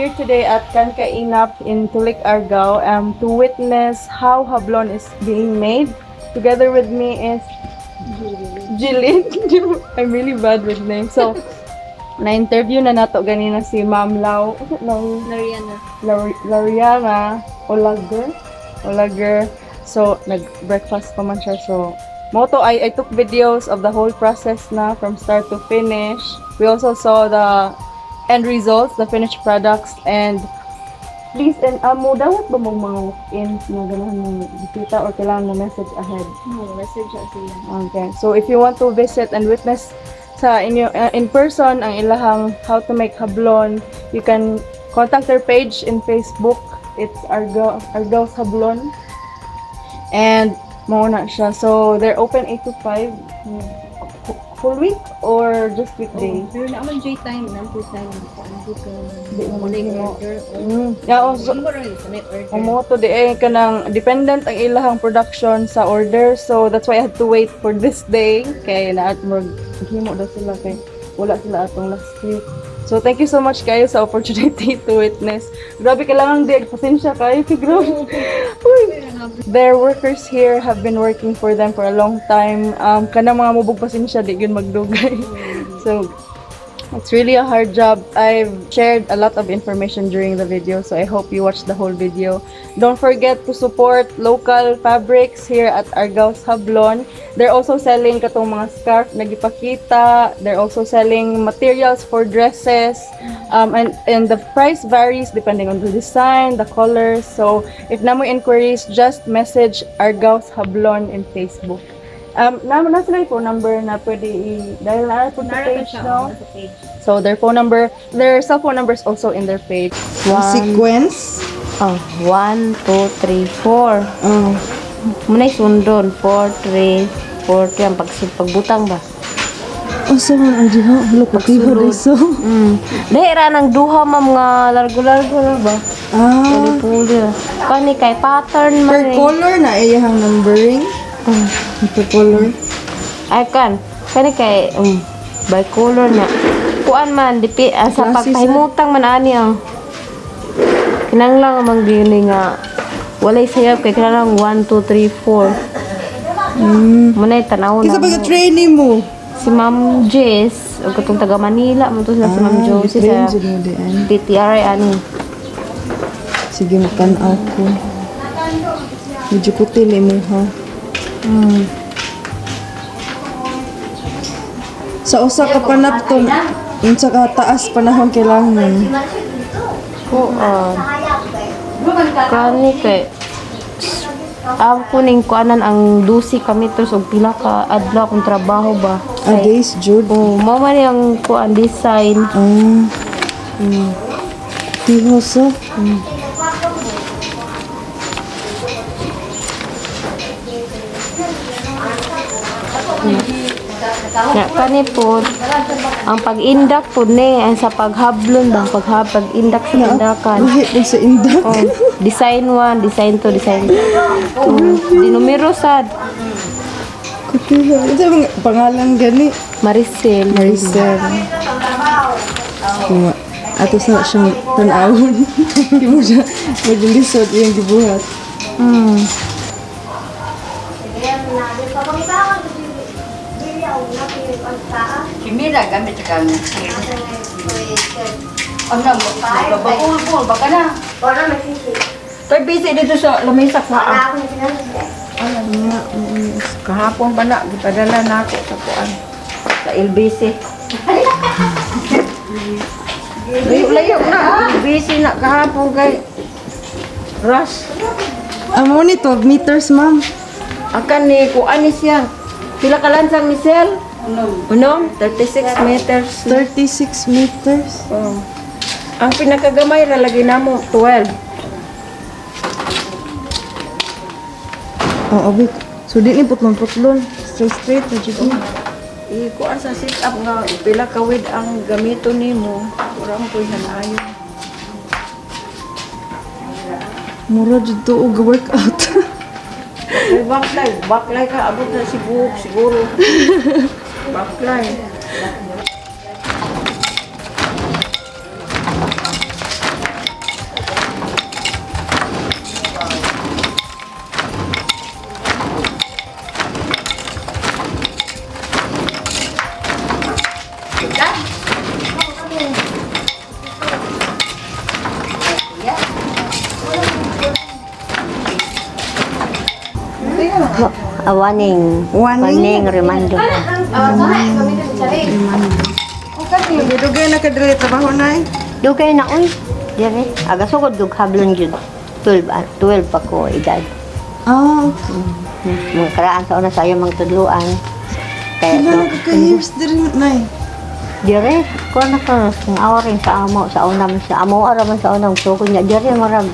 here today at Cancainap in Argao to witness how Hablon is being made. Together with me is Jillian. I'm really bad with names. So, na-interview na nato ganina si Ma'am Lariana Olager. So, nag-breakfast pa man siya. So, moto I took videos of the whole process na from start to finish. We also saw the end results, the finished products, and please, and mo dapat ba mong mga walk-ins na ganahan mong bisita or kailangan mo message ahead? No, message siya. Okay, so if you want to visit and witness sa inyo in person ang ilahang how to make hablon, you can contact their page in Facebook. It's Argao's Hablon, and mo na siya. So they're open 8 to 5 full week or just weekday? Pero naman J time, full time. Di mo order. Yeah, also, to kanang dependent ang ilahang production sa order. So that's why I had to wait for this day. Kay naat mo himo daw sila kay wala sila atong last week. So thank you so much kayo sa opportunity to witness. Grabe kailangan di pasensya kayo kay grabe. Their workers here have been working for them for a long time. Kanang mga mubog pasensya di yun magdugay. So it's really a hard job. I've shared a lot of information during the video, so I hope you watch the whole video. Don't forget to support local fabrics here at Argao's Hablon. They're also selling katong mga scarf na gipakita. They're also selling materials for dresses. And the price varies depending on the design, the colors. So if namo inquiries, just message Argao's Hablon in Facebook. Na sila yung phone number na pwede dahil na po sa page, no? So their phone number, their cell phone numbers also in their page. Sequence? 1, 2, 3, 4. Muna sundon 4, 3, 4 ang pagbutang ba? So man ang diha, wala pagkiho so. Dahira ng duha mga largo-largo na ba? Puli-puli. Kani kay pattern man. Per color na iyang numbering. Per color. Ay kan. Kani kay by color na. Kuan man dipi sa pagpahimutang man ani ang. Kinanglang mang dili nga walay sayap kay kinanglang 1 2 3 4. Munay tanaw na. Kisa ba training mo? Si Ma'am Jess, o katong taga Manila mo to sila si Ma'am Josie sa TTR ani. Sige makanaw ko. Medyo kutil mo ha. Sa usa ka panapton, yung sa taas panahon kailangan. Kani kay kuning kuanan ang 12 kami to og pila ka adlaw kung trabaho ba. Days Jude. Mao man yung kuan design. Tihoso. Kani po ang pag-indak po ni ang sa paghablon ba pag-indak sa indakan. Sa indak. Design 1, design 2, design 2. Di numero sad. Ito ang pangalan gani. Maricel. Ato sa siyang tanawon. Di mo siya magulisod yung gibuhat. Kimila gamit sa kanya. Ano mo? Babul baka na. Tay busy dito sa lamesa pa. Alam niya, kahapon ba na gipadala na ako sa kuan sa LBC. Layo na. LBC na kahapon kay Rush. Amo ni 12 meters, ma'am. Akan ni kuan ni siya. Pila ka lansang Michelle? Unom, 36 meters. 36 meters. Ang pinakagamay ra lagi namo 12. Abi. So di ni putlon. Straight na jud. Kuan sa sit up nga pila ka wid ang gamito nimo. Kurang koy hanayon. Mura jud to og workout. Baklay ka abot na Cebu siguro. Baklay. Waning. Waning? Remando. Dugay na kadali trabaho na eh. Dugay na, uy. Dire. Aga sugod dug hablon jud. 12 pa ko edad. Ah, Mga karaan sa una sa iyo mga tudluan. Kaya pila na ka years din na eh. dire, ko na ka, kung awa rin sa amo, sa una man sa amo, araman sa unang sugod niya, dire marag,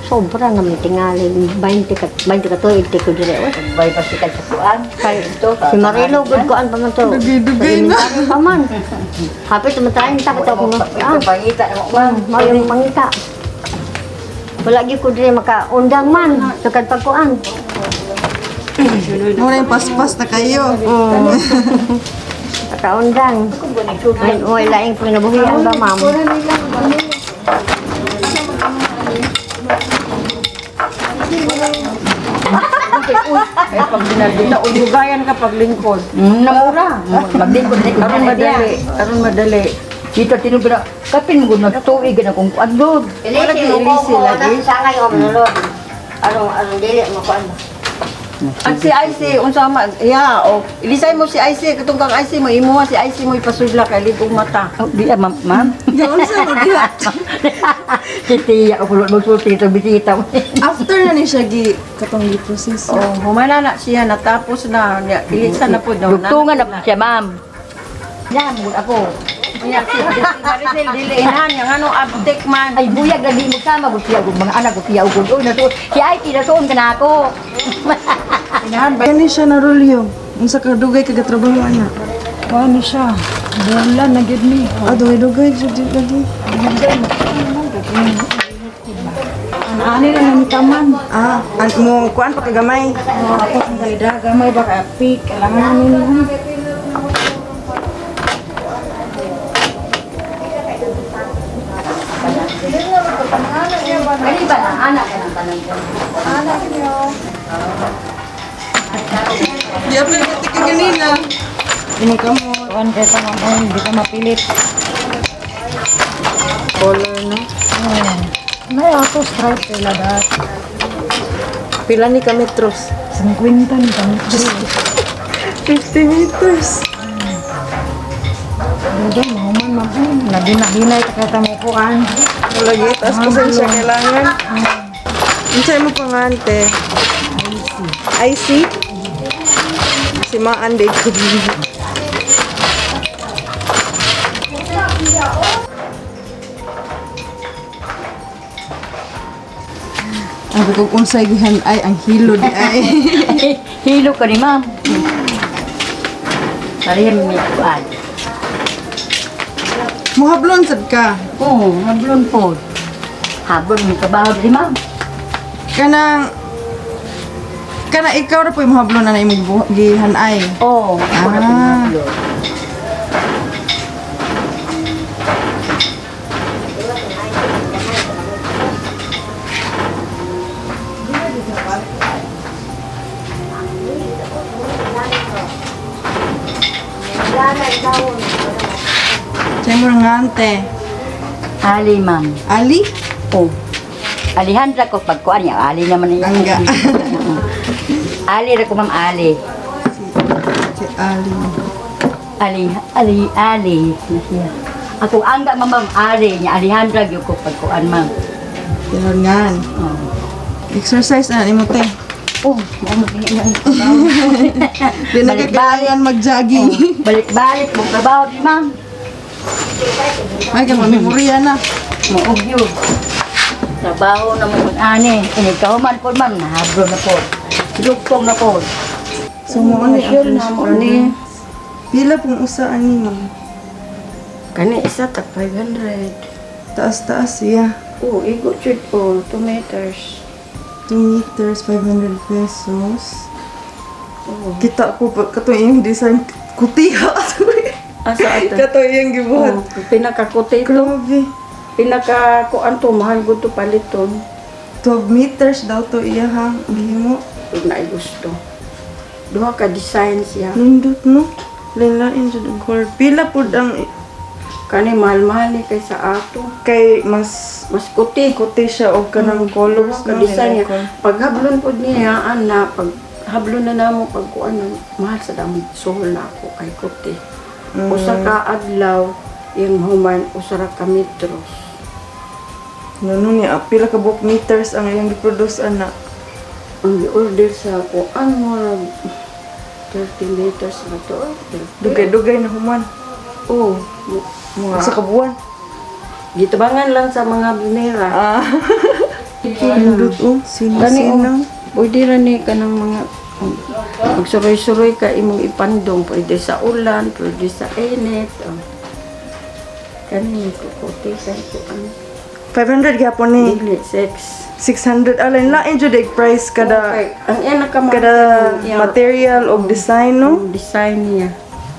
sobra na may tingali, 20 ka tuwid ko dire, uy. Bay pa sikat sa kuan. Kaya ito. Si Marilo, good ko pa man to. Dugay na. Elementary pa man. Hapit tumatayin, takot ako mo. Pangita na mo. Mayong mangita. Wala gyud ko dire makaundang man, sukad pagkuan. Muna yung paspas na kayo. Makaundang. Ay, oy, laing pinabuhian ba, ma'am? Eh, pag dinadina, ulugayan ka pag lingkod. Namura. Maglingkod na Aron madali. Aron madali. Dito tinubira, kapin mo na tuig na kung kuandod. Wala gyud ilisi lagi. Sangay ko manulod. Arong dili mo kuan. At si IC, unsa ma, o ilisay mo si IC, katong kang IC mo, imuha si IC mo ipasudla kay libong mata. Oh, di ma'am. Unsa mo diha? Titiya ako magsulti ito bisita mo. After na ni siya katong gi-process. Oh, humana na siya, natapos na, ilisan na po daw. Dugtungan na po siya, ma'am. Yan, mo ako. Niya, si Maricel, dilihan, yung anong uptake man. Ay, buyag lagi mo sama, gustiya ko, mga anak gustiya ko. Uy, si IT, nasuon ka na ako. Inahan ba? Kani siya na rolyo. Unsa ka dugay ka trabaho ana? Ano siya? Wala na gid ni. Ah, dugay jud lagi. Ani na nang taman. Ah, mo kuan pa kagamay. Ako ang galida, gamay baka pick, kailangan nila. Kani ba na anak ka ng tanong ko? Di apa yung ka ganina. Ini kamu, tuan kay sama mo, hindi ka mapilit. Color no. May auto stripe sila dat. Pila ni ka metros? 50 ni kami. 50 meters. Doon, mahuman mabuhin. Naginahinay ka kata mo kuan. Lagi tas pasensya kailangan. Unsay mo pangante? IC. Si Maande ko. Ang kung unsay gihan ay ang hilo di ay. Hilo ka ni ma'am. Sarihan mo yung kuan. Muhablon sad ka. Oo, hablon po. Hablon mo trabaho di ma'am. Kana ikaw ra po yung muhablon na imong gihan ay. Oo, ako na po yung hablon. Say mo nga ante. Ali ma'am. Ali? Oh. Alihandra ko pagkuan niya. Ali naman niya. Angga. Ali ra ko ma'am Ali. Si Ali. Ali na siya. Ako angga ma'am Ali niya. Alihandra gyud ko pagkuan ma'am. Tinungan. Oh. Exercise na imo te. Oh, ano niya. Di na kailangan mag-jogging. Balik-balik mo trabaho di ma'am. Ay, kaya mamemorya na. Muog yun. Trabaho na mo ani. Ikaw man po ma'am. Nahablo na po. Duktong na po. So, mo ano Yun na mo ni. Pila pong usaan ni ma'am. Kani isa tag 500. Taas-taas, yeah. Oh, igo chud po, 2 meters. 2 meters, 500 pesos. Kita ko pa, kato yung design, kutiha. Asa ata? Kato yung gibuhat. Oh, pinakakote ito. Grabe. Pinakakuan to, mahal gud to paliton. 12 meters daw to iya ha. Gihimo. Pag na gusto. Duha ka design siya. Nindot no. Lain-lain jud ang color. Pila pud ang Kani mahal-mahal ni kaysa ato. kay mas Mas kuti. kuti siya og kanang colors Ka no. design niya. Pag hablon pod niya, na pag Hablon na namo pag kuan mahal sa damo suhol na ako kay kuti. Usa ka adlaw yung human usa ra ka metros. Ano niya, pila ka book meters ang iyang giproduce ana. Ang order sa kuan mo 30 meters na to. Dugay-dugay na human. Oh, mga Sa kabuan. gitabangan lang sa mga binera. Pindot oh, sino-sino. Pwede rin ka ng mga magsuroy-suroy ka imong ipandong. Pwede sa ulan, pwede sa init. Kanina ko kote kay ko 500 gyapon ni. dili sex. 600 alin lain jud ang price kada Okay. Ang ina ka kada material og design no. design niya.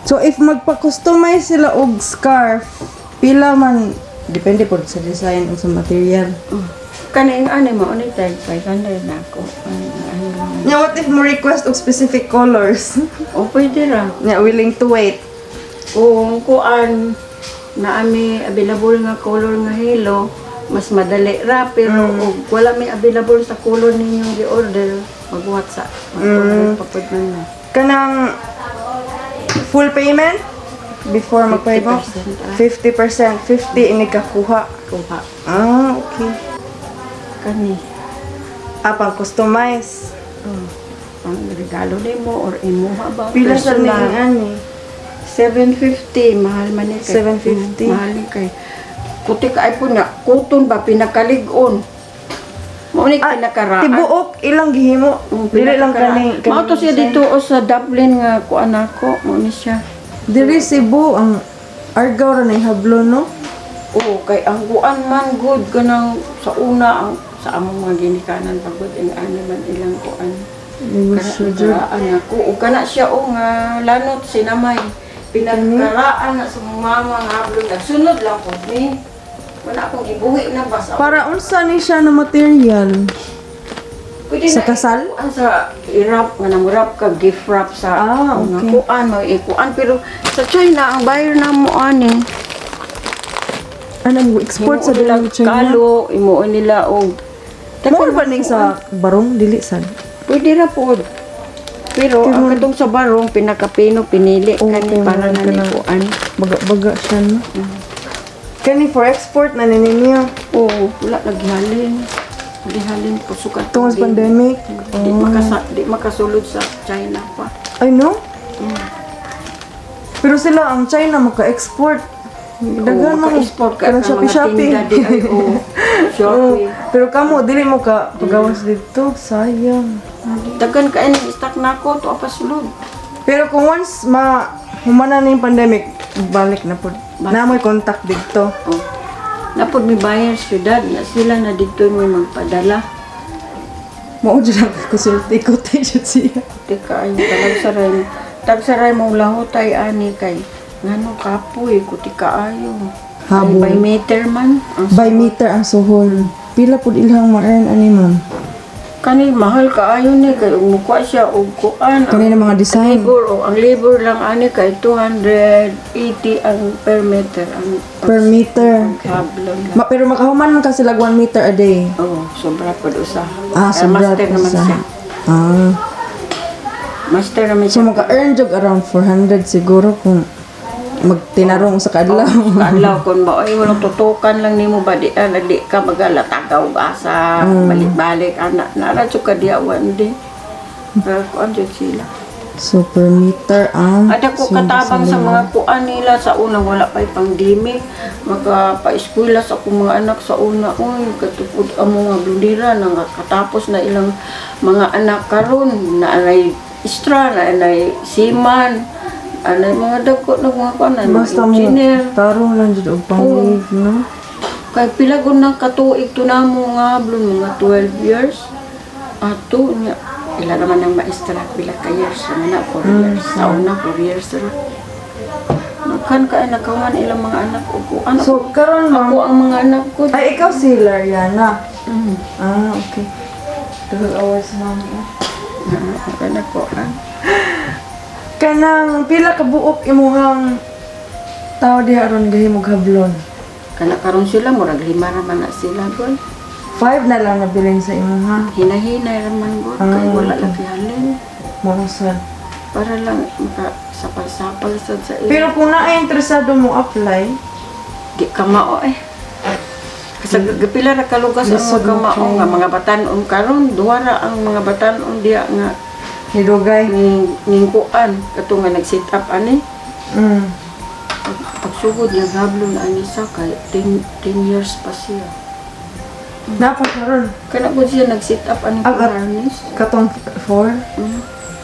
So if magpa-customize sila og scarf, pila man depende po sa design o sa material. Kaning ano mo ulit tag 500 na ako. Nya what if mo request og specific colors? O pwede ra. Nya willing to wait. Kung kuan na ami available nga color nga halo, mas madali ra pero og wala may available sa color ninyong gi-order, mag-WhatsApp. Mag-order pa pud man na. Kanang full payment before magpay mo 50%, 50 ini kakuha. Kuha. Ah, okay. Kani. Pang customize. Ang regalo nimo or imuha ba? Pila sa ning Personal. ani? 750 mahal man ni kay 750? mahal ni kay kuti ka ay po na kuton ba pinakalig-on mo ni pinakaraan Tibuok ilang gihimo. Dili lang kani. mao to siya dito o sa Dublin nga kuan ako mo ni siya Dili Cebu ang Argao ra ni Hablon no. oo kay ang kuan man good kanang sa una ang sa among mga ginikanan pagod ang ano man ilang kuan pinagkaraan ako o kana siya o nga lanot sinamay pinagkaraan na sa mama nga hablon sunod lang po ni wala akong gibuhi na basta Para unsa ni siya na material? pwede sa na kasal? ikuan sa i-wrap nga nang wrap ka gift wrap sa mga okay. kuan mo ikuan pero sa China ang buyer na mo ani Ano mo export sa nila dalang China? kalo imo nila og Mo ba ning sa barong dili sad? pwede ra pod. Pero ang katong sa barong pinakapino pinili kani para na ni kuan. Baga-baga siya no. Kani for export na ninyo. Oo, wala naghalin. Naghalin po sukat. Tungod sa pandemic. Di makasulod sa China pa. I know. Pero sila ang China maka-export. Daghan man export ka kanang sa mga Shopee. tinda di ay o Shopee. Pero kamo dili mo ka pagawas dito, sayang. Daghan ka ini stock nako to apasulod. Pero kung once humana na yung pandemic, balik na po. Na mo'y contact dito. Oh. Napod mi bayar syudad na sila na dito mo magpadala. Mao dyan ang kusulti ko tayo siya. Tika ay tagsaray mo lahotay ani kay ngano kapoy kuti kaayo. Habol. By meter man. By meter ang suhol. Pila po ilang ma-earn ani ma'am? Kani mahal kaayo ni kay umukwa siya og kuan. Kanina mga design. Ang labor lang ani kay 280 ang per meter ang Per meter. Hablon. Pero makahuman man ka sila 1 meter a day. Oh, sobra pod usa. Sobra master po naman sa. siya. Master naman So siya. maka-earn jog around 400 siguro kung magtinarong sa kadlaw. Kadlaw kon ba ay wala tutukan lang nimo ba di ka magala tagaw asa balik-balik ana nara jud ka diawan di. Pero kuan jud sila. Super meter ang. Ada ko katabang sa mga kuan nila sa una wala pa'y pandemic. Maka-pa-eskwela sa akong mga anak sa una. Uy, katupod ang mga bludira nang katapos na ilang mga anak karon na anay istra, na anay siman, anay mga dagko na mga kuan, na mga Basta mo engineer. tarong lang jud og pang-live, no? Kay pila gud nang katuig to namo nga Hablon mga 12 years. Ato nya ila naman ang maestra pila ka years na 4 years. Sa una 4 years ra. Kan ka nakawan ilang mga anak ko. Ano So karon ako ma'am, ang mga anak ko. ay ikaw si Lariana. Mm. Okay. 2 hours ma'am. Anak ko. Kanang pila ka buok imuhang tao diha aron gahimog Hablon. Kana karon sila murag 5 raman na sila gol. 5 na lang nabilin sa imuha. Hinahinay raman gol kay wala lagi halin. Mausad. Para lang makasapal-sapal sad sa iya. Pero kung interesado mo apply, Di ka mao eh. Kasi gapila ra kalugas ang Lisod mga mo mao kay- nga mga batan-on karon duha ra ang mga batan-on diya nga hidugay. ningkuan kato nga nag-set up ani. Mm. Pagsugod yung Hablon ani sa kay 10 years pa siya. Dapat karon Kana po siya nag-set up ani harness. katong 4.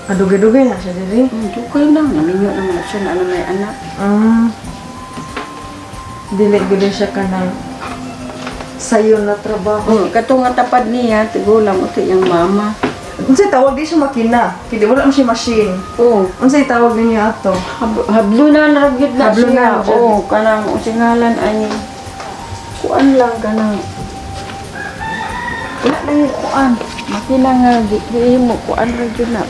Adugay-dugay na siya diri. Dugay na naminyo naman siya na may anak. Dili gud siya kanang sayo na trabaho. Kato nga tapad niya tigulang uto yung mama. Unsay tawag di siya makina? Kaya wala man siya machine. Oh, Unsay tawag ninyo ato? hablunan ra gyud na Hablunan siya. gyud. Oh, kanang usingalan ani. Kuan lang kanang wala lang yung kuan. Makina nga di mo kuan ra gyud na.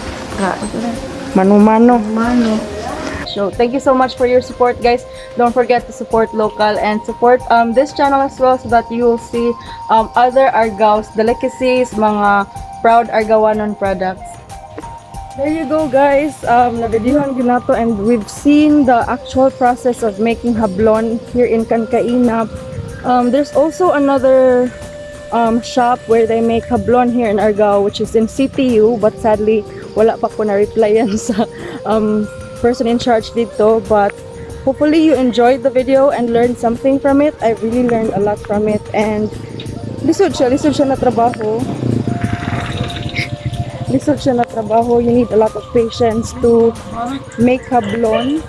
Mano-mano. Mano. So thank you so much for your support, guys. Don't forget to support local and support this channel as well, so that you will see other Argao's delicacies, mga proud Argawanon products. There you go, guys. Na-videohan ko na to, and we've seen the actual process of making hablon here in Cancainap. There's also another shop where they make hablon here in Argao, which is in CTU, but sadly wala pa ko na-replyan sa person in charge dito. But hopefully you enjoyed the video and learned something from it. I really learned a lot from it, and lisod siya na trabaho. Lisod siya na trabaho. You need a lot of patience to make hablon.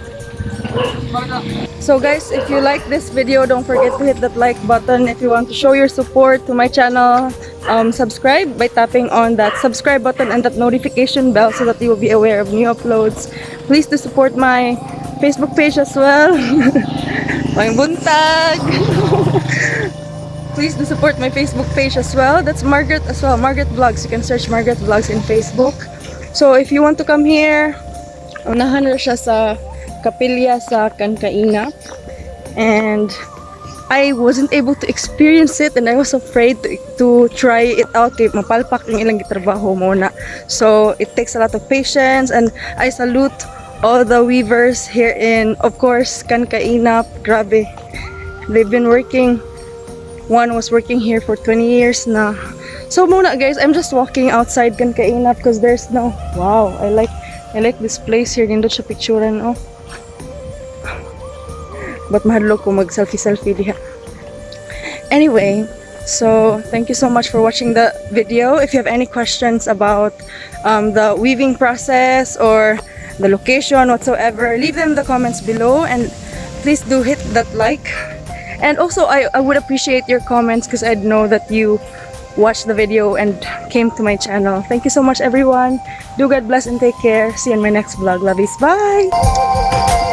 So guys, if you like this video, don't forget to hit that like button. If you want to show your support to my channel, subscribe by tapping on that subscribe button and that notification bell, so that you will be aware of new uploads. Please do support my Facebook page as well. Pang buntag. Please do support my Facebook page as well. That's Margrette as well, Margrette Vlogs. You can search Margrette Vlogs in Facebook. So if you want to come here, unahan na siya sa kapilya sa Cancainap, and I wasn't able to experience it, and I was afraid to try it out. Mapalpak yung ilang gitrabaho muna. So it takes a lot of patience, and I salute all the weavers here in, of course, Cancainap. Grabe, they've been working. One was working here for 20 years na. So muna, guys, I'm just walking outside Cancainap because there's no, wow, I like this place here. Nindot siya picturean, oh. But mahadlo ko mag-selfie diha. Anyway, so thank you so much for watching the video. If you have any questions about the weaving process or the location whatsoever, leave them in the comments below, and please do hit that like. And also, I would appreciate your comments, because I'd know that you watched the video and came to my channel. Thank you so much, everyone. Do God bless and take care. See you in my next vlog. Lovies. Bye!